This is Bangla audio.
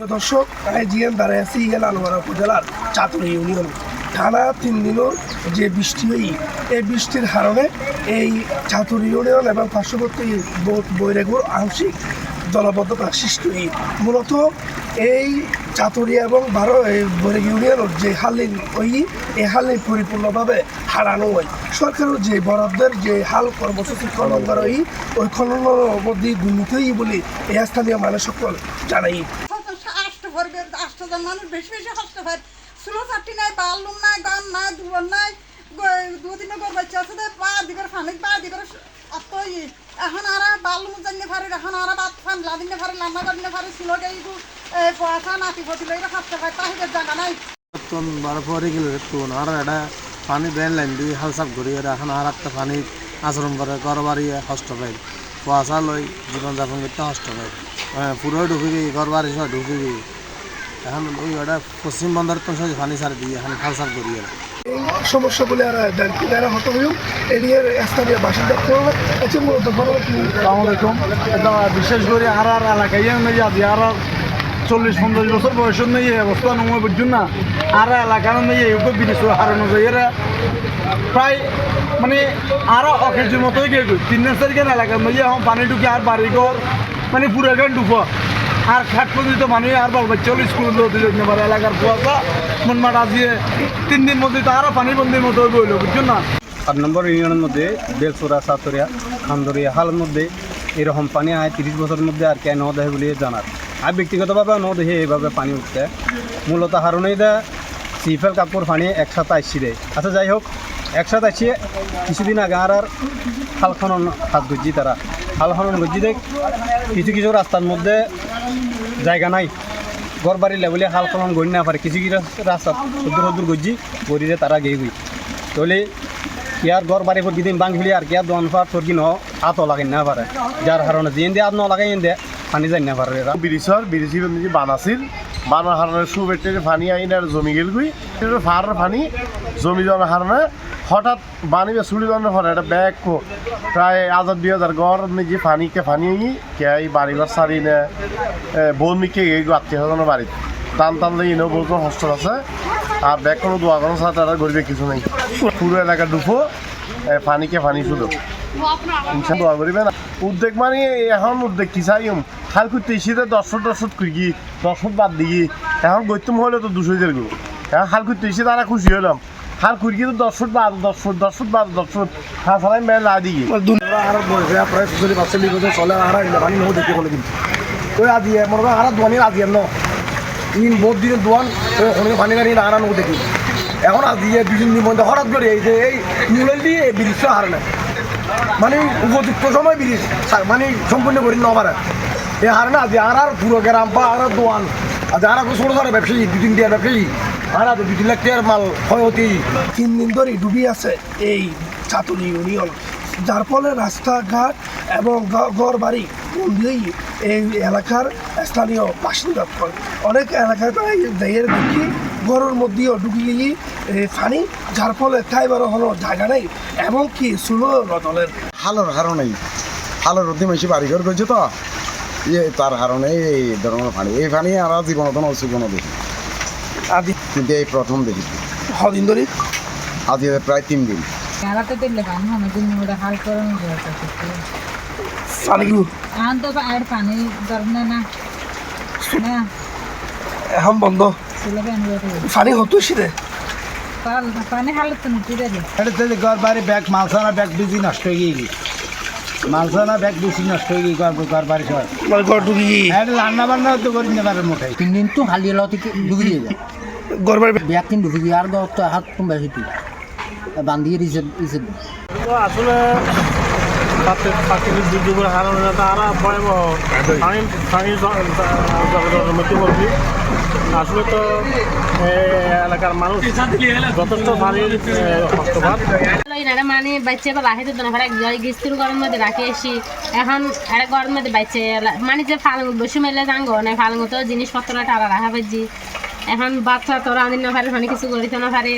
দর্শক আইজিএম দাঁড়ায় আছি লালমারা উপজেলার চাতুরি ইউনিয়ন টানা 3 দিনের যে বৃষ্টি হই এই বৃষ্টির কারণে এই চাতুরি ইউনিয়ন এবং পার্শ্ববর্তী বৈরাগুর আংশিক জলাবদ্ধতা সৃষ্টি হই মূলত এই চাতুরি এবং বৈরাগ ইউনিয়নের যে হালিন ওই এই হালিন পরিপূর্ণভাবে হারানো হয় সরকারের যে বরাদ্দের যে হাল কর্মসূচি খনন করা হয় ওই খননের মধ্যে দুর্নীতি হই বলে এই স্থানীয় মানুষ সকল জানাই। মানুষ বেশি বেশি কষ্ট হয় চুলো চাটি নাই বালুম নাই গান নাই দুয়ার নাই দুদিনে গর বাচ্চা আছে পা দিবার ফানিক পা দিবার অত এখন আর বালুম জানিয়ে পারে এখন আর বাদ ফান লাদিনে পারে লাম্বা গাদিনে পারে চুলো গাইগু পয়সা নাতি ফটিলে কষ্ট হয় তাহিদের জায়গা নাই তোন বারো পরে গেলে তোন আর এটা পানি বেন লাইন দিয়ে হালসাপ করি এখন আর একটা পানি আচরণ করে ঘরবাড়ি কষ্ট পাই পয়সা লই জীবনযাপন করতে কষ্ট পাই পুরো ঢুকিবি ঘরবাড়ি সব ঢুকিবি এখন ওই ওটা পশ্চিমবঙ্গের তো সব পানি সার দিয়ে এখন হালসাপ করি এই সমস্যাগুলি আর কিনারা হতে হয়েও এরিয়ার স্থানীয় বাসিন্দা আছে মূলত আসসালামাইকুম এটা বিশেষ করে আর এলাকায় আজ আর 40-50 বছর বয়সের নেই এই অবস্থা নয় বুঝুন না আর এলাকার নেই এই বিদেশ হারানো যায় এরা প্রায় মানে আরও অকেজির মতোই গিয়ে 3 তারিখের এলাকার নেই এখন পানি ঢুকে আর বাড়িঘর মানে পুরো গান ঢুকো আর খাট পর্যন্ত মানুষ আর বাল বাচ্চা স্কুল দিতে পারে এলাকার কুয়াশা মনমাট আজিয়ে 3 দিন মধ্যে তো আরও পানি বন্দির মতো বইল বুঝছেন না। 8 নম্বর ইউনিয়নের মধ্যে বেলসুরা সাতরিয়া খান্দরিয়া হালের মধ্যে এরকম পানি আয় 30 বছরের মধ্যে আর কে ন দেখে বলে জানার আর ব্যক্তিগতভাবে ন দেখে এইভাবে পানি উঠতে মূলত হারণেই দেয় সিফেল কাপড় পানি একসাথে আসছি দেয় আচ্ছা যাই হোক একসাথে আসিয়ে কিছুদিন আগে আর হাল খনন হাত গুজি তারা হাল খনন গুজি দেখ কিছু কিছু রাস্তার মধ্যে জায়গা নাই ঘর বাড়ি লেবলে হাল খনন গড়ি না পারে কিছু কিছু রাস্তা সদ্দুর গজি গড়িরে তারা গেয়ে গুই তাহলে ইয়ার ঘর বাড়ি পর দিন বাং ফেলি আর কি আর দোয়ান ফার তোর কি ন আত লাগাই না পারে যার কারণে যেন দিয়ে আর ন লাগাই দে পানি যাই না পারে বিরিশির বানাছিল বানার হারণে সুবেটে পানি আইন আর জমি গেল গুই ফার পানি জমি জমার হারণে হঠাৎ বানি বা চুলি জমার ফলে একটা ব্যাগ প্রায় 1000-2000 ঘর নিজে পানিকে পানি কে এই বাড়িঘর সারি নে বোন মিকে আত্মীয় স্বজনের বাড়িতে টান টানলে এনেও বলতো হস্টেল আছে আর ব্যাগ কোনো দোয়া কোনো সাথে তারা গরিবের কিছু নেই পুরো এলাকা ডুবো পানিকে পানি শুধু ইনশাল দোয়া করিবে না উদ্যোগ মানে এখন উদ্যোগ কি চাই খাল করতে এসে 10 করি 10 বাদ দিই এখন গত্যম হলে তো 200 গো এখন খাল করতে এসে তারা খুশি হলাম হাল করি কিন্তু 10 বাদ 10 হাল সালাই মেয়ে না দিই আর প্রায় 40-45 বছর চলে আর পানি নহ দেখতে বলে কিন্তু ওই আজি মনে করেন আর দোয়ানি আজি ন ইন বহুত দিনের দোয়ান অনেক পানি গাড়ি না নহ দেখি এখন আজি 2-3 দিন মধ্যে হঠাৎ করে এই যে এই নিউল দিয়ে ব্রিজ হার না মানে উপযুক্ত সময় ব্রিজ মানে সম্পূর্ণ করি ন পারে এই হার না আজি আর পুরো গ্রাম পা আর দোয়ান আজ আর ছোটো ছোটো ব্যবসায়ী 2-3 টাকার ব্যবসায়ী আর 2-3 লাখ টাকার মাল হয় হতে 3 দিন ধরে ডুবি আছে এই চাতুরি ইউনিয়ন যার ফলে রাস্তাঘাট এবং ঘর বাড়ি বন্ধুই এই এলাকার স্থানীয় বাসিন্দা অনেক এলাকায় দেখি ঘরের মধ্যেও ঢুকি গিয়ে পানি যার ফলে খাইবারও হলো জায়গা নেই এবং কি চুলো নদলের হালোর কারণেই হালোর অধিবাসী বাড়িঘর করছে তো তার কারণে এই ধরনের পানি এই পানি আর জীবনত অসুবিধা দেখি আদি কিন্তু এই প্রথম দেখি কদিন ধরে আজ প্রায় 3 দিন এখন বন্ধ পানি হতো শীতে ঘর বাড়ি ব্যাগ মালসানা ব্যাগ বেশি নষ্ট হয়ে গিয়ে মালসানা ব্যাগ বেশি নষ্ট হয়ে গিয়ে ঘর বাড়ি সব ঘর ঢুকি রান্না বান্না তো করি না পারে মোটে 3 দিন তো খালি এলো থেকে ঢুকে দিয়ে যায় ঘর বাড়ি ব্যাগ কিন ঢুকে দিয়ে আর তো হাত কমবে সেটি বান্ধিয়ে রিসেট আসলে প্রাকৃতিক দুর্যোগের হারানো তারা ভয়াবহ মৃত্যু করবি আসলে তো এলাকার মানুষ যথেষ্ট পানির হস্তপাত মানে বাচ্চা বা বাহির তো না গিস্তির গরম মধ্যে রাখে এসি এখন একটা গরম মধ্যে বাচ্চা মানে যে ফালং বসে মেলে যাঙ্গো না ফালং তো জিনিসপত্র টারা রাখা পাচ্ছি এখন বাচ্চা তোরা আনিন না পারে মানে কিছু করিতে না পারে